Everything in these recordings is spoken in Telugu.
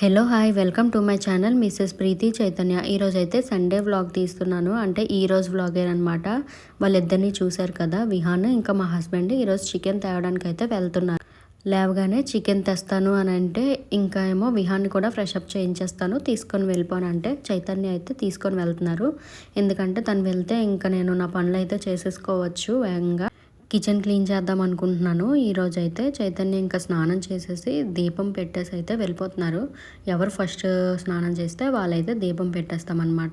Hello hi welcome to my channel Mrs Preethi Chaitanya. ఈరోజైతే సండే వ్లాగ్ తీస్తున్నాను. అంటే ఈరోజు వ్లాగే అనమాట. వాళ్ళిద్దరిని చూశారు కదా, విహాన్ ఇంకా మా హస్బెండ్ ఈరోజు చికెన్ తేవడానికి అయితే వెళ్తున్నారు. లేవగానే చికెన్ తెస్తాను అని అంటే ఇంకా ఏమో విహాన్ని కూడా ఫ్రెష్ అప్ చేయించేస్తాను, తీసుకొని వెళ్ళిపోను అంటే చైతన్య అయితే తీసుకొని వెళ్తున్నారు. ఎందుకంటే తను వెళ్తే ఇంకా నేను నా పనులు అయితే చేసేసుకోవచ్చు వేగంగా. కిచెన్ క్లీన్ చేద్దాం అనుకుంటున్నాను. ఈరోజు అయితే చైతన్య ఇంకా స్నానం చేసేసి దీపం పెట్టేసి అయితే వెళ్ళిపోతున్నారు. ఎవరు ఫస్ట్ స్నానం చేస్తే వాళ్ళైతే దీపం పెట్టేస్తామన్నమాట.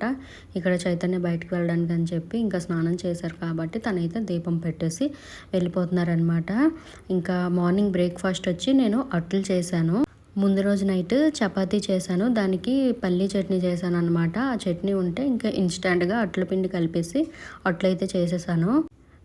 ఇక్కడ చైతన్య బయటకు వెళ్ళడానికి అని చెప్పి ఇంకా స్నానం చేశారు కాబట్టి తనైతే దీపం పెట్టేసి వెళ్ళిపోతున్నారనమాట. ఇంకా మార్నింగ్ బ్రేక్ఫాస్ట్ వచ్చి నేను అట్లు చేశాను. ముందు రోజు నైట్ చపాతీ చేశాను, దానికి పల్లీ చట్నీ చేశాను అనమాట. ఆ చట్నీ ఉంటే ఇంకా ఇన్స్టెంట్గా అట్ల పిండి కలిపేసి అట్లయితే చేసేసాను.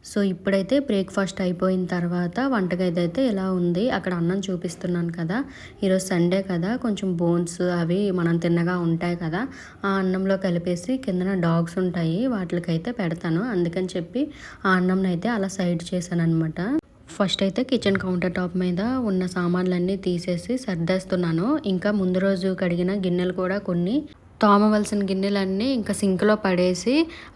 సో ఇప్పుడైతే బ్రేక్ఫాస్ట్ అయిపోయిన తర్వాత వంటగది అయితే ఇలా ఉంది. అక్కడ అన్నం చూపిస్తున్నాను కదా, ఈరోజు సండే కదా, కొంచెం బోన్స్ అవి మనం తిన్నగా ఉంటాయి కదా, ఆ అన్నంలో కలిపేసి కిందన డాగ్స్ ఉంటాయి వాటికైతే పెడతాను. అందుకని చెప్పి ఆ అన్నంని అయితే అలా సైడ్ చేశాను అనమాట. ఫస్ట్ అయితే కిచెన్ కౌంటర్ టాప్ మీద ఉన్న సామాన్లన్నీ తీసేసి సర్దేస్తున్నాను. ఇంకా ముందు రోజు కడిగిన గిన్నెలు కూడా కొన్ని తోమవలసిన గిన్నెలన్నీ ఇంకా సింక్లో పడేసి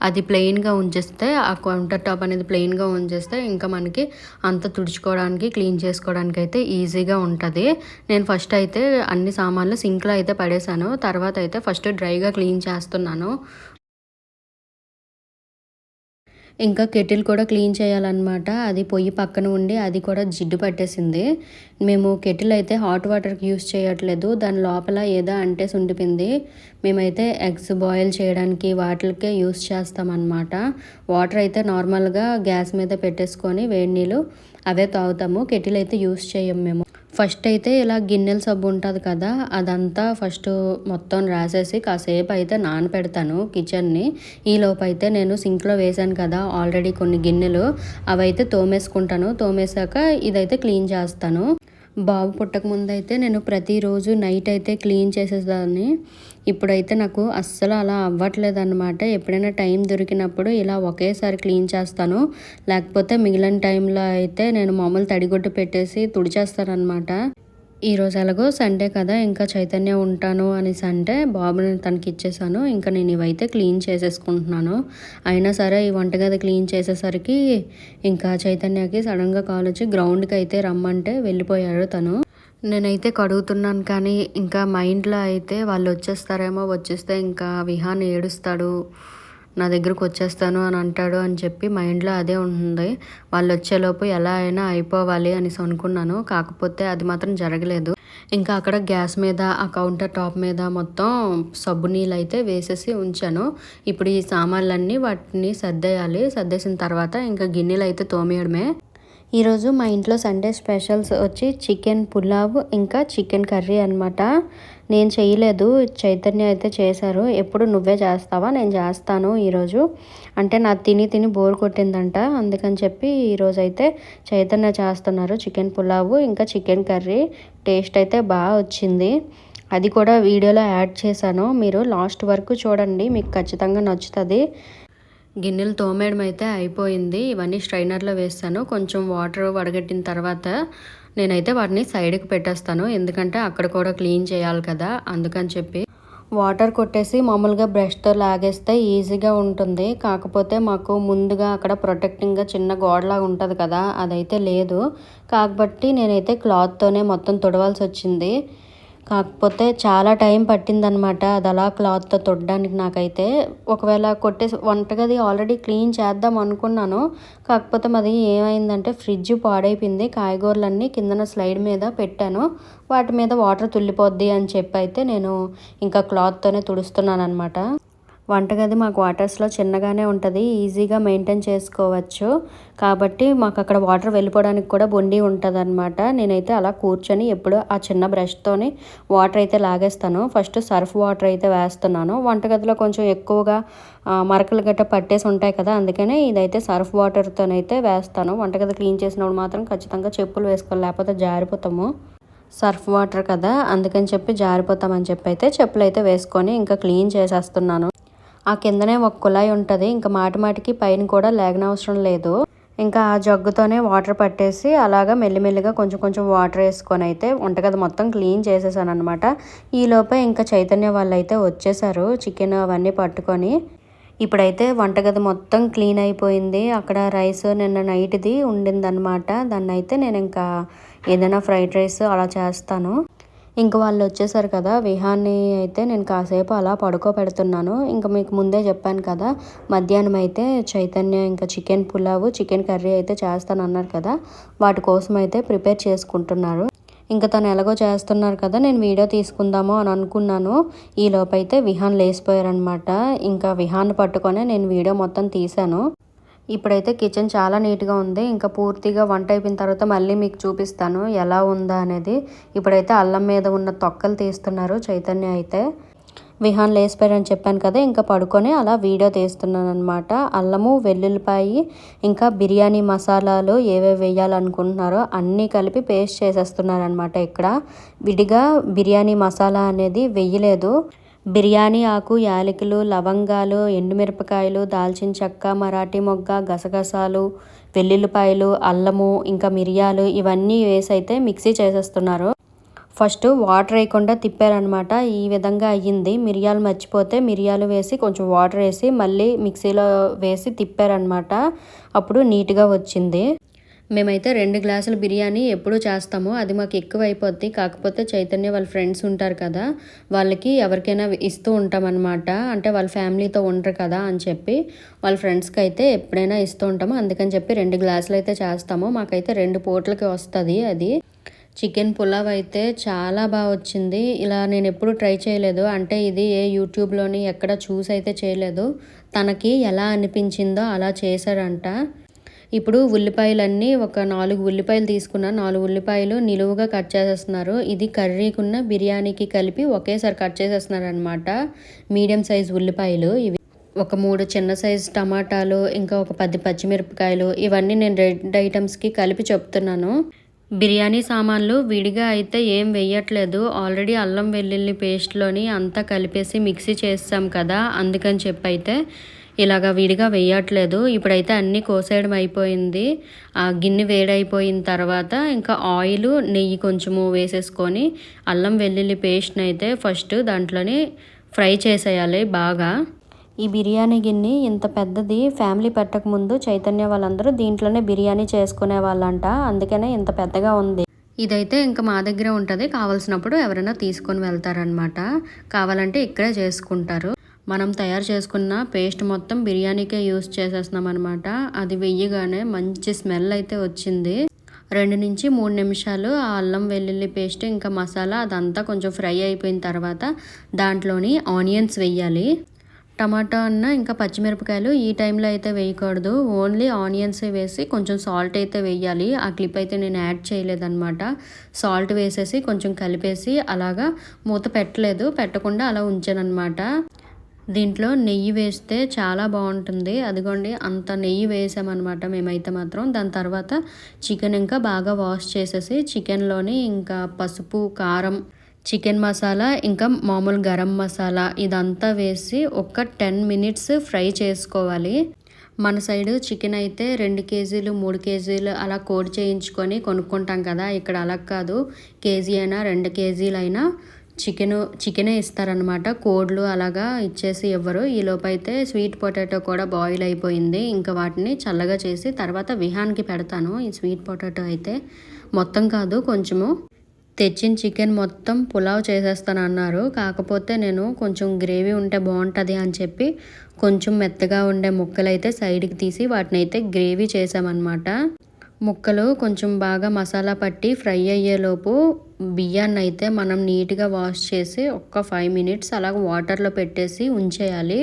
అది ప్లెయిన్గా ఉంచేస్తే, ఆ కౌంటర్ టాప్ అనేది ప్లెయిన్గా ఉంచేస్తే ఇంకా మనకి అంత తుడుచుకోవడానికి క్లీన్ చేసుకోవడానికి అయితే ఈజీగా ఉంటుంది. నేను ఫస్ట్ అయితే అన్ని సామాన్లు సింక్లో అయితే పడేశాను. తర్వాత అయితే ఫస్ట్ డ్రైగా క్లీన్ చేస్తున్నాను. ఇంకా కెటిల్ కూడా క్లీన్ చేయాలన్నమాట. అది పొయ్యి పక్కన ఉండి అది కూడా జిడ్డు పట్టేసింది. మేము కెటిల్ అయితే హాట్ వాటర్కి యూస్ చేయట్లేదు, దాని లోపల ఏదో అంటేసి ఉండిపోయింది. మేమైతే ఎగ్స్ బాయిల్ చేయడానికి వాటికే యూస్ చేస్తామన్నమాట. వాటర్ అయితే నార్మల్గా గ్యాస్ మీద పెట్టేసుకొని వేడి నీళ్ళు అవే తాగుతాము. కెటిల్ అయితే యూస్ చేయం మేము. ఫస్ట్ అయితే ఇలా గిన్నెల సబ్బు ఉంటుంది కదా, అదంతా ఫస్ట్ మొత్తం రాసేసి కాసేపు అయితే నానపెడతాను కిచెన్ని. ఈలోపు అయితే నేను సింక్లో వేసాను కదా ఆల్రెడీ కొన్ని గిన్నెలు, అవైతే తోమేసుకుంటాను. తోమేశాక ఇదైతే క్లీన్ చేస్తాను. బాబు పుట్టక ముందు అయితే నేను ప్రతిరోజు నైట్ అయితే క్లీన్ చేసేదాన్ని. ఇప్పుడైతే నాకు అస్సలు అలా అవ్వట్లేదు అనమాట. ఎప్పుడైనా టైం దొరికినప్పుడు ఇలా ఒకేసారి క్లీన్ చేస్తాను, లేకపోతే మిగిలిన టైంలో అయితే నేను మామూలు తడిగుడ్డు పెట్టేసి తుడిచేస్తానమాట. ఈరోజు ఎలాగో సండే కదా, ఇంకా చైతన్య ఉంటాను అనేసి అంటే బాబుని తనకి ఇచ్చేసాను. ఇంకా నేను ఇవైతే క్లీన్ చేసేసుకుంటున్నాను. అయినా సరే ఈ వంటగది క్లీన్ చేసేసరికి ఇంకా చైతన్యకి సడన్గా కాల్ వచ్చి గ్రౌండ్కి అయితే రమ్మంటే వెళ్ళిపోయాడు తను. నేనైతే కడుగుతున్నాను కానీ ఇంకా మైండ్లో అయితే వాళ్ళు వచ్చేస్తారేమో, వచ్చేస్తే ఇంకా విహాన్ ఏడుస్తాడు, నా దగ్గరకు వచ్చేస్తాను అని అంటాడు అని చెప్పి మైండ్లో అదే ఉంటుంది. వాళ్ళు వచ్చేలోపు ఎలా అయినా అయిపోవాలి అనేసి అనుకున్నాను. కాకపోతే అది మాత్రం జరగలేదు. ఇంకా అక్కడ గ్యాస్ మీద ఆ కౌంటర్ టాప్ మీద మొత్తం సబ్బు నీళ్ళు అయితే వేసేసి ఉంచాను. ఇప్పుడు ఈ సామాన్లన్నీ వాటిని సర్దేయాలి. సర్దేసిన తర్వాత ఇంకా గిన్నెలు అయితే తోమేయడమే. ఈరోజు మా ఇంట్లో సండే స్పెషల్స్ వచ్చి చికెన్ పులావ్ ఇంకా చికెన్ కర్రీ అనమాట. నేను చేయలేదు, చైతన్య అయితే చేశారు. ఎప్పుడు నువ్వే చేస్తావా, నేను చేస్తాను ఈరోజు అంటే నాకు తిని తిని బోర్ కొట్టిందంట. అందుకని చెప్పి ఈరోజు అయితే చైతన్య చేస్తున్నారు చికెన్ పులావ్ ఇంకా చికెన్ కర్రీ. టేస్ట్ అయితే బాగా వచ్చింది. అది కూడా వీడియోలో యాడ్ చేశాను, మీరు లాస్ట్ వరకు చూడండి, మీకు ఖచ్చితంగా నచ్చుతుంది. గిన్నెలు తోమేయడం అయితే అయిపోయింది. ఇవన్నీ స్ట్రైనర్లో వేస్తాను. కొంచెం వాటర్ వడగట్టిన తర్వాత నేనైతే వాటిని సైడ్కి పెట్టేస్తాను, ఎందుకంటే అక్కడ కూడా క్లీన్ చేయాలి కదా, అందుకని చెప్పి. వాటర్ కొట్టేసి మామూలుగా బ్రష్తో లాగేస్తే ఈజీగా ఉంటుంది. కాకపోతే మాకు ముందుగా అక్కడ ప్రొటెక్టింగ్గా చిన్న గోడలాగా ఉంటుంది కదా, అదైతే లేదు. కాబట్టి నేనైతే క్లాత్తోనే మొత్తం తుడవాల్సి వచ్చింది. కాకపోతే చాలా టైం పట్టిందనమాట అది అలా క్లాత్తో తొడడానికి. నాకైతే ఒకవేళ కొట్టేసి వంటగది ఆల్రెడీ క్లీన్ చేద్దాం అనుకున్నాను. కాకపోతే మాది ఏమైందంటే ఫ్రిడ్జ్ పాడైపోయింది. కాయగూరలన్నీ కిందన స్లైడ్ మీద పెట్టాను, వాటి మీద వాటర్ తుల్లిపోద్ది అని చెప్పి అయితే నేను ఇంకా క్లాత్తోనే తుడుస్తున్నాను అనమాట. వంటగది మా క్వార్టర్స్లో చిన్నగానే ఉంటుంది, ఈజీగా మెయింటైన్ చేసుకోవచ్చు. కాబట్టి మాకు అక్కడ వాటర్ వెళ్ళిపోవడానికి కూడా బొండి ఉంటుంది అనమాట. నేనైతే అలా కూర్చొని ఎప్పుడు ఆ చిన్న బ్రష్తోని వాటర్ అయితే లాగేస్తాను. ఫస్ట్ సర్ఫ్ వాటర్ అయితే వేస్తున్నాను. వంటగదిలో కొంచెం ఎక్కువగా మరకలు గట్ట పట్టేసి ఉంటాయి కదా, అందుకనే ఇదైతే సర్ఫ్ వాటర్తోనైతే వేస్తాను. వంటగది క్లీన్ చేసినప్పుడు మాత్రం ఖచ్చితంగా చెప్పులు వేసుకోవాలి, లేకపోతే జారిపోతాము. సర్ఫ్ వాటర్ కదా, అందుకని చెప్పి జారిపోతామని చెప్పి అయితే చెప్పులు అయితే వేసుకొని ఇంకా క్లీన్ చేసేస్తున్నాను. ఆ కిందనే ఒక కుళాయి ఉంటుంది, ఇంకా మాటిమాటికి పైన కూడా లేగనవసరం లేదు. ఇంకా ఆ జగ్గుతోనే వాటర్ పట్టేసి అలాగా మెల్లిమెల్లిగా కొంచెం కొంచెం వాటర్ వేసుకొని అయితే వంటగది మొత్తం క్లీన్ చేసేసాను అనమాట. ఈలోపే ఇంకా చైతన్య వాళ్ళు అయితే వచ్చేసారు చికెన్ అవన్నీ పట్టుకొని. ఇప్పుడైతే వంటగది మొత్తం క్లీన్ అయిపోయింది. అక్కడ రైస్ నిన్న నైట్ది ఉండిందనమాట. దాన్ని అయితే నేను ఇంకా ఏదైనా ఫ్రైడ్ రైస్ అలా చేస్తాను. ఇంక వాళ్ళు వచ్చేసారు కదా, విహాన్ని అయితే నేను కాసేపు అలా పడుకోబెడుతున్నాను. ఇంకా మీకు ముందే చెప్పాను కదా, మధ్యాహ్నం అయితే చైతన్య ఇంకా చికెన్ పులావు చికెన్ కర్రీ అయితే చేస్తానన్నారు కదా, వాటి కోసం అయితే ప్రిపేర్ చేసుకుంటున్నారు. ఇంకా తను ఎలాగో చేస్తున్నారు కదా, నేను వీడియో తీసుకుందాము అని అనుకున్నాను. ఈలోపైతే విహాన్ లేసిపోయారనమాట. ఇంకా విహాన్ని పట్టుకొని నేను వీడియో మొత్తం తీశాను. ఇప్పుడైతే కిచెన్ చాలా నీట్గా ఉంది. ఇంకా పూర్తిగా వంట అయిపోయిన తర్వాత మళ్ళీ మీకు చూపిస్తాను ఎలా ఉందా అనేది. ఇప్పుడైతే అల్లం మీద ఉన్న తొక్కలు తీస్తున్నారు చైతన్య అయితే. విహాన్ లేసిపోయారని చెప్పాను కదా, ఇంకా పడుకొని అలా వీడియో తీస్తున్నాను అనమాట. అల్లము, వెల్లుల్లిపాయి, ఇంకా బిర్యానీ మసాలాలు ఏవేవి వేయాలనుకుంటున్నారో అన్నీ కలిపి పేస్ట్ చేసేస్తున్నారు అనమాట. ఇక్కడ విడిగా బిర్యానీ మసాలా అనేది వెయ్యలేదు. బిర్యానీ ఆకు, యాలకులు, లవంగాలు, ఎండుమిరపకాయలు, దాల్చిన చెక్క, మరాఠీ మొగ్గ, గసగసాలు, వెల్లుల్లిపాయలు, అల్లము, ఇంకా మిరియాలు ఇవన్నీ వేసి అయితే మిక్సీ చేసేస్తున్నారు. ఫస్ట్ వాటర్ వేయకుండా తిప్పారనమాట. ఈ విధంగా అయ్యింది. మిరియాలు మర్చిపోతే మిరియాలు వేసి కొంచెం వాటర్ వేసి మళ్ళీ మిక్సీలో వేసి తిప్పారనమాట. అప్పుడు నీట్గా వచ్చింది. మేమైతే 2 గ్లాసుల బిర్యానీ ఎప్పుడూ చేస్తాము. అది మాకు ఎక్కువ అయిపోద్ది. కాకపోతే చైతన్య వాళ్ళ ఫ్రెండ్స్ ఉంటారు కదా, వాళ్ళకి ఎవరికైనా ఇస్తూ ఉంటామన్నమాట. అంటే వాళ్ళ ఫ్యామిలీతో ఉండరు కదా అని చెప్పి వాళ్ళ ఫ్రెండ్స్కి అయితే ఎప్పుడైనా ఇస్తూ ఉంటాము. అందుకని చెప్పి 2 గ్లాసులు అయితే చేస్తాము. మాకైతే 2 పూటలకి వస్తుంది అది. చికెన్ పులావ్ అయితే చాలా బాగా వచ్చింది. ఇలా నేను ఎప్పుడు ట్రై చేయలేదు. అంటే ఇది ఏ యూట్యూబ్లోని ఎక్కడ చూసి అయితే చేయలేదు. తనకి ఎలా అనిపించిందో అలా చేశాడంట. ఇప్పుడు ఉల్లిపాయలన్నీ ఒక 4 ఉల్లిపాయలు తీసుకున్నాను. 4 ఉల్లిపాయలు నిలువుగా కట్ చేసేస్తున్నారు. ఇది కర్రీకున్న బిర్యానీకి కలిపి ఒకేసారి కట్ చేసేస్తున్నారు అనమాట. మీడియం సైజ్ ఉల్లిపాయలు ఇవి. ఒక 3 చిన్న సైజ్ టమాటాలు, ఇంకా ఒక 10 పచ్చిమిరపకాయలు, ఇవన్నీ నేను 2 ఐటమ్స్కి కలిపి చెప్తున్నాను. బిర్యానీ సామాన్లు విడిగా అయితే ఏం వేయట్లేదు. ఆల్రెడీ అల్లం వెల్లుల్లి పేస్ట్లోని అంతా కలిపేసి మిక్సీ చేస్తాం కదా, అందుకని చెప్పి అయితే ఇలాగ విడిగా వేయట్లేదు. ఇప్పుడైతే అన్నీ కోసేయడం అయిపోయింది. ఆ గిన్నె వేడైపోయిన తర్వాత ఇంకా ఆయిల్, నెయ్యి కొంచెము వేసేసుకొని అల్లం వెల్లుల్లి పేస్ట్ని అయితే ఫస్ట్ దాంట్లోనే ఫ్రై చేసేయాలి బాగా. ఈ బిర్యానీ గిన్నె ఇంత పెద్దది. ఫ్యామిలీ పెట్టకముందు చైతన్య వాళ్ళందరూ దీంట్లోనే బిర్యానీ చేసుకునే వాళ్ళంట. అందుకనే ఇంత పెద్దగా ఉంది. ఇదైతే ఇంకా మా దగ్గరే ఉంటుంది. కావాల్సినప్పుడు ఎవరైనా తీసుకొని వెళ్తారనమాట. కావాలంటే ఇక్కడే చేసుకుంటారు. మనం తయారు చేసుకున్న పేస్ట్ మొత్తం బిర్యానీకే యూస్ చేసేస్తున్నాం అనమాట. అది వెయ్యగానే మంచి స్మెల్ అయితే వచ్చింది. 2 నుంచి 3 నిమిషాలు ఆ అల్లం వెల్లుల్లి పేస్ట్ ఇంకా మసాలా అదంతా కొంచెం ఫ్రై అయిపోయిన తర్వాత దాంట్లోని ఆనియన్స్ వేయాలి. టమాటా అన్న ఇంకా పచ్చిమిరపకాయలు ఈ టైంలో అయితే వేయకూడదు. ఓన్లీ ఆనియన్స్ వేసి కొంచెం సాల్ట్ అయితే వేయాలి. ఆ క్లిప్ అయితే నేను యాడ్ చేయలేదన్నమాట. సాల్ట్ వేసేసి కొంచెం కలిపేసి అలాగా మూత పెట్టకుండా అలా ఉంచానన్నమాట. దీంట్లో నెయ్యి వేస్తే చాలా బాగుంటుంది. అదిగోండి అంత నెయ్యి వేసామన్నమాట మేమైతే మాత్రం. దాని తర్వాత చికెన్ ఇంకా బాగా వాష్ చేసేసి చికెన్లోని ఇంకా పసుపు, కారం, చికెన్ మసాలా, ఇంకా మామూలు గరం మసాలా ఇదంతా వేసి ఒక 10 మినిట్స్ ఫ్రై చేసుకోవాలి. మన సైడు చికెన్ అయితే 2 కేజీలు 3 కేజీలు అలా కోడి చేయించుకొని కొనుక్కుంటాం కదా, ఇక్కడ అలా కాదు. కేజీ అయినా 2 కేజీలైనా చికెనే ఇస్తారనమాట. కోడ్లు అలాగా ఇచ్చేసి ఇవ్వరు. ఈలోపు అయితే స్వీట్ పొటాటో కూడా బాయిల్ అయిపోయింది. ఇంకా వాటిని చల్లగా చేసి తర్వాత విహాన్కి పెడతాను. ఈ స్వీట్ పొటాటో అయితే మొత్తం కాదు, కొంచెము. తెచ్చిన చికెన్ మొత్తం పులావ్ చేసేస్తాను అన్నారు. కాకపోతే నేను కొంచెం గ్రేవీ ఉంటే బాగుంటుంది అని చెప్పి కొంచెం మెత్తగా ఉండే ముక్కలు అయితే సైడ్కి తీసి వాటిని అయితే గ్రేవీ చేసామన్నమాట. ముక్కలు కొంచెం బాగా మసాలా పట్టి ఫ్రై అయ్యేలోపు బియ్యాన్ని అయితే మనం నీట్గా వాష్ చేసి ఒక 5 మినిట్స్ అలాగ వాటర్లో పెట్టేసి ఉంచేయాలి.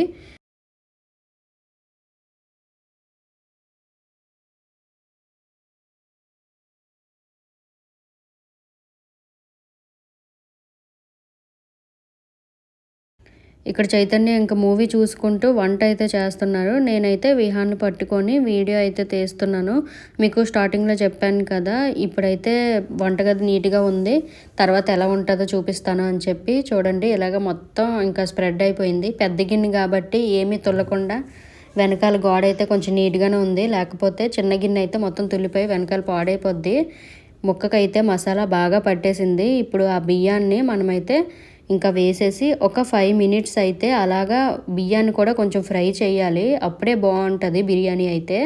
ఇక్కడ చైతన్య ఇంకా మూవీ చూసుకుంటూ వంట అయితే చేస్తున్నారు. నేనైతే విహాన్ని పట్టుకొని వీడియో అయితే తీస్తున్నాను. మీకు స్టార్టింగ్లో చెప్పాను కదా, ఇప్పుడైతే వంటగది నీట్గా ఉంది, తర్వాత ఎలా ఉంటుందో చూపిస్తాను అని చెప్పి. చూడండి ఇలాగ మొత్తం ఇంకా స్ప్రెడ్ అయిపోయింది. పెద్ద గిన్నె కాబట్టి ఏమీ తుల్లకుండా వెనకాల గోడ అయితే కొంచెం నీట్గానే ఉంది, లేకపోతే చిన్న గిన్నె అయితే మొత్తం తుల్లిపోయి వెనకాల పాడైపోద్ది. ముక్కకైతే మసాలా బాగా పట్టేసింది. ఇప్పుడు ఆ బియ్యాన్ని మనమైతే ఇంకా వేసేసి ఒక 5 మినిట్స్ అయితే అలాగా బియ్యాన్ని కూడా కొంచెం ఫ్రై చేయాలి. అప్పుడే బాగుంటుంది బిర్యానీ అయితే.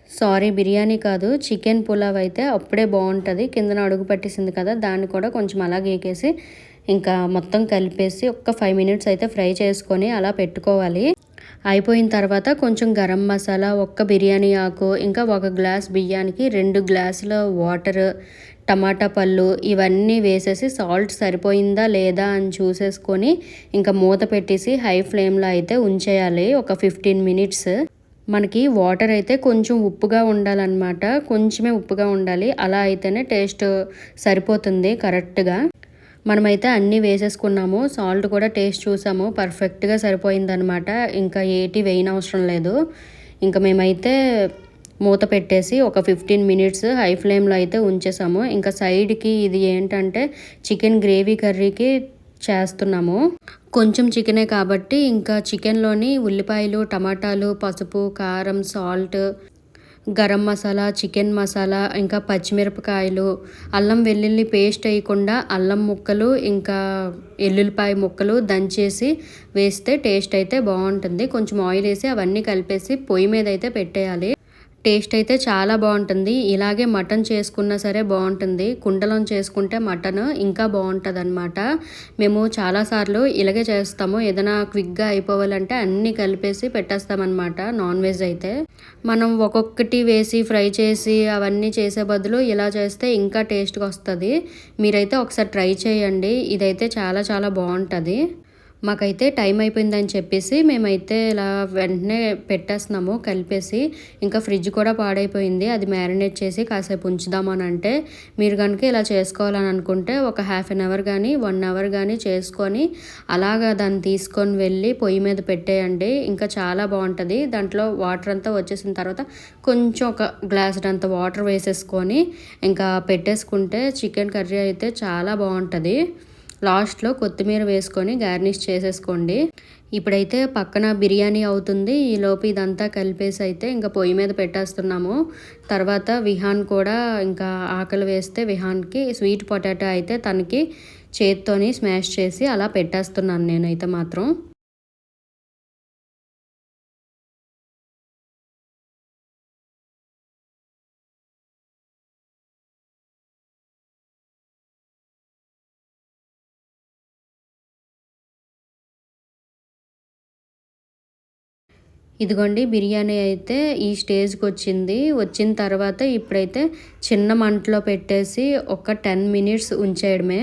సారీ, బిర్యానీ కాదు, చికెన్ పులావ్ అయితే అప్పుడే బాగుంటుంది. కిందన అడుగు పట్టేసింది కదా, దాన్ని కూడా కొంచెం అలా గీకేసి ఇంకా మొత్తం కలిపేసి ఒక 5 మినిట్స్ అయితే ఫ్రై చేసుకొని అలా పెట్టుకోవాలి. అయిపోయిన తర్వాత కొంచెం గరం మసాలా, ఒక్క బిర్యానీ ఆకు, ఇంకా 1 గ్లాస్ బియ్యానికి 2 గ్లాసుల వాటర్, టమాటా పళ్ళు ఇవన్నీ వేసేసి సాల్ట్ సరిపోయిందా లేదా అని చూసేసుకొని ఇంకా మూత పెట్టేసి హై ఫ్లేమ్లో అయితే ఉంచేయాలి ఒక 15 మినిట్స్. మనకి వాటర్ అయితే కొంచెం ఉప్పుగా ఉండాలన్నమాట, కొంచెమే ఉప్పుగా ఉండాలి. అలా అయితేనే టేస్ట్ సరిపోతుంది కరెక్ట్గా. మనమైతే అన్నీ వేసేసుకున్నాము, సాల్ట్ కూడా టేస్ట్ చూసాము, పర్ఫెక్ట్గా సరిపోయిందనమాట. ఇంకా ఏటి వేయనవసరం లేదు. ఇంకా మేమైతే మూత పెట్టేసి ఒక 15 మినిట్స్ హై ఫ్లేమ్లో అయితే ఉంచేసాము. ఇంకా సైడ్కి ఇది ఏంటంటే చికెన్ గ్రేవీ కర్రీకి చేస్తున్నాము. కొంచెం చికెనే కాబట్టి ఇంకా చికెన్లోని ఉల్లిపాయలు, టమాటాలు, పసుపు, కారం, సాల్ట్, గరం మసాలా, చికెన్ మసాలా, ఇంకా పచ్చిమిరపకాయలు, అల్లం వెల్లుల్లి పేస్ట్ వేయకుండా అల్లం ముక్కలు ఇంకా ఎల్లుల్లిపాయ ముక్కలు దంచేసి వేస్తే టేస్ట్ అయితే బాగుంటుంది. కొంచెం ఆయిల్ వేసి అవన్నీ కలిపేసి పొయ్యి మీద అయితే పెట్టేయాలి. టేస్ట్ అయితే చాలా బాగుంటుంది. ఇలాగే మటన్ చేసుకున్నా సరే బాగుంటుంది. కుండలో చేసుకుంటే మటన్ ఇంకా బాగుంటుంది అనమాట. మేము చాలాసార్లు ఇలాగే చేస్తాము. ఏదైనా క్విక్గా అయిపోవాలంటే అన్నీ కలిపేసి పెట్టేస్తామన్నమాట. నాన్ వెజ్ అయితే మనం ఒక్కొక్కటి వేసి ఫ్రై చేసి అవన్నీ చేసే బదులు ఇలా చేస్తే ఇంకా టేస్ట్గా వస్తుంది. మీరైతే ఒకసారి ట్రై చేయండి, ఇదైతే చాలా చాలా బాగుంటుంది. మాకైతే టైం అయిపోయిందని చెప్పేసి మేమైతే ఇలా వెంటనే పెట్టేస్తున్నాము కలిపేసి. ఇంకా ఫ్రిడ్జ్ కూడా పాడైపోయింది, అది మ్యారినేట్ చేసి కాసేపు ఉంచుదామని. అంటే మీరు కనుక ఇలా చేసుకోవాలని అనుకుంటే ఒక హాఫ్ అన్ అవర్ కానీ 1 అవర్ కానీ చేసుకొని అలాగా దాన్ని తీసుకొని వెళ్ళి పొయ్యి మీద పెట్టేయండి. ఇంకా చాలా బాగుంటుంది. దాంట్లో వాటర్ అంతా వచ్చేసిన తర్వాత కొంచెం ఒక గ్లాస్ అంత వాటర్ వేసేసుకొని ఇంకా పెట్టేసుకుంటే చికెన్ కర్రీ అయితే చాలా బాగుంటుంది. లాస్ట్లో కొత్తిమీర వేసుకొని గార్నిష్ చేసేసుకోండి. ఇప్పుడైతే పక్కన బిర్యానీ అవుతుంది. ఈలోపు ఇదంతా కలిపేసి అయితే ఇంకా పొయ్యి మీద పెట్టేస్తున్నాము. తర్వాత విహాన్ కూడా ఇంకా ఆకలి వేస్తే విహాన్కి స్వీట్ పొటాటో అయితే తనకి చేత్తోని స్మాష్ చేసి అలా పెట్టేస్తున్నాను నేనైతే మాత్రం. ఇదిగోండి బిర్యానీ అయితే ఈ స్టేజ్కి వచ్చింది. వచ్చిన తర్వాత ఇప్పుడైతే చిన్న మంటలో పెట్టేసి ఒక 10 మినిట్స్ ఉంచేయడమే.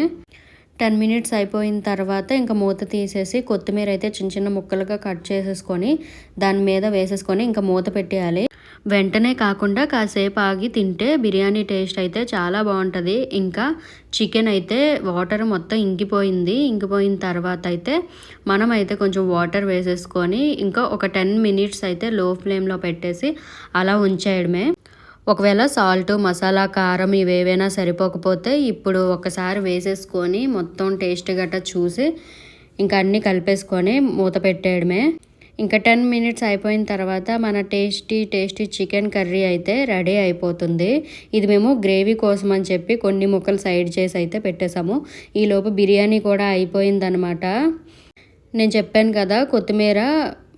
10 మినిట్స్ అయిపోయిన తర్వాత ఇంకా మూత తీసేసి కొత్తిమీర అయితే చిన్న చిన్న ముక్కలుగా కట్ చేసేసుకొని దాని మీద వేసేసుకొని ఇంకా మూత పెట్టేయాలి. వెంటనే కాకుండా కాసేపు ఆగి తింటే బిర్యానీ టేస్ట్ అయితే చాలా బాగుంటుంది. ఇంకా చికెన్ అయితే వాటర్ మొత్తం ఇంకిపోయింది. ఇంకిపోయిన తర్వాత అయితే మనం అయితే కొంచెం వాటర్ వేసేసుకొని ఇంకా ఒక 10 మినిట్స్ అయితే లో ఫ్లేమ్లో పెట్టేసి అలా ఉంచేయడమే. ఒకవేళ సాల్ట్, మసాలా, కారం ఇవేవైనా సరిపోకపోతే ఇప్పుడు ఒకసారి వేసేసుకొని మొత్తం టేస్ట్ గట్రా చూసి ఇంకా అన్నీ కలిపేసుకొని మూత పెట్టేయడమే. ఇంకా 10 మినిట్స్ అయిపోయిన తర్వాత మన టేస్టీ చికెన్ కర్రీ అయితే రెడీ అయిపోతుంది. ఇది మేము గ్రేవీ కోసం అని చెప్పి కొన్ని ముక్కలు సైడ్ చేసి అయితే పెట్టేసాము. ఈలోపు బిర్యానీ కూడా అయిపోయిందనమాట. నేను చెప్పాను కదా, కొత్తిమీర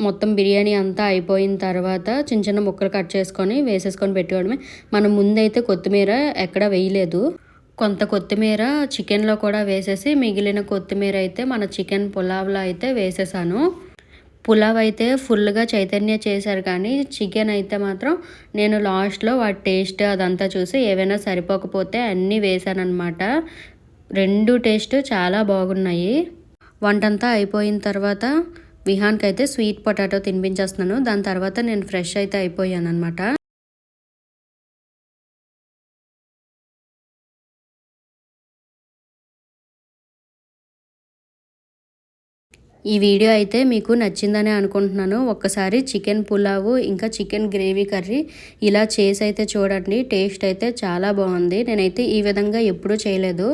మొత్తం బిర్యానీ అంతా అయిపోయిన తర్వాత చిన్న చిన్న ముక్కలు కట్ చేసుకొని వేసేసుకొని పెట్టుకోవడమే. మనం ముందైతే కొత్తిమీర ఎక్కడ వేయలేదు. కొంత కొత్తిమీర చికెన్లో కూడా వేసేసి మిగిలిన కొత్తిమీర అయితే మన చికెన్ పులావ్లో అయితే వేసేసాను. పులావ్ అయితే ఫుల్గా చైతన్య చేశారు, కానీ చికెన్ అయితే మాత్రం నేను లాస్ట్లో వాటి టేస్ట్ అదంతా చూసి ఏవైనా సరిపోకపోతే అన్నీ వేసానమాట. రెండు టేస్ట్ చాలా బాగున్నాయి. వంటంతా అయిపోయిన తర్వాత విహాన్కి అయితే స్వీట్ పొటాటో తినిపించేస్తున్నాను. దాని తర్వాత నేను ఫ్రెష్ అయితే అయిపోయాను అనమాట. ఈ వీడియో అయితే మీకు నచ్చిందని అనుకుంటున్నాను. ఒక్కసారి చికెన్ పులావు ఇంకా చికెన్ గ్రేవీ కర్రీ ఇలా చేసి అయితే చూడండి. టేస్ట్ అయితే చాలా బాగుంది. నేనైతే ఈ విధంగా ఎప్పుడూ చేయలేదు.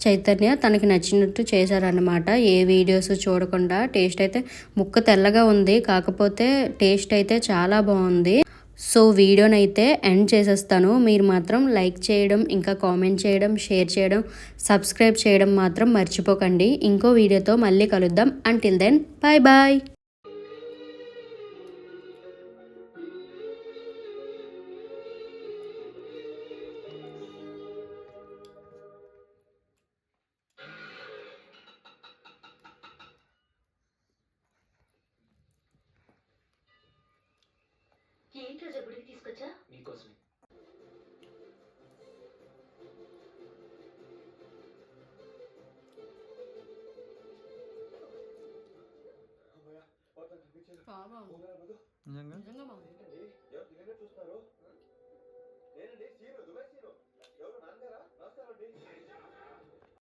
చైతన్య తనకి నచ్చినట్టు చేశారనమాట. ఏ వీడియోస్ చూడకుండా. టేస్ట్ అయితే ముక్క తెల్లగా ఉంది, కాకపోతే టేస్ట్ అయితే చాలా బాగుంది. సో వీడియోనైతే ఎండ్ చేసేస్తాను. మీరు మాత్రం లైక్ చేయడం, ఇంకా కామెంట్ చేయడం, షేర్ చేయడం, సబ్స్క్రైబ్ చేయడం మాత్రం మర్చిపోకండి. ఇంకో వీడియోతో మళ్ళీ కలుద్దాం. Until then bye bye. ఏంటి రోజా గుడికి తీసుకొచ్చా? మీకోసమే. నిజంగా ఏంటండి ఎవరు తినేటట్టు చూస్తున్నారు?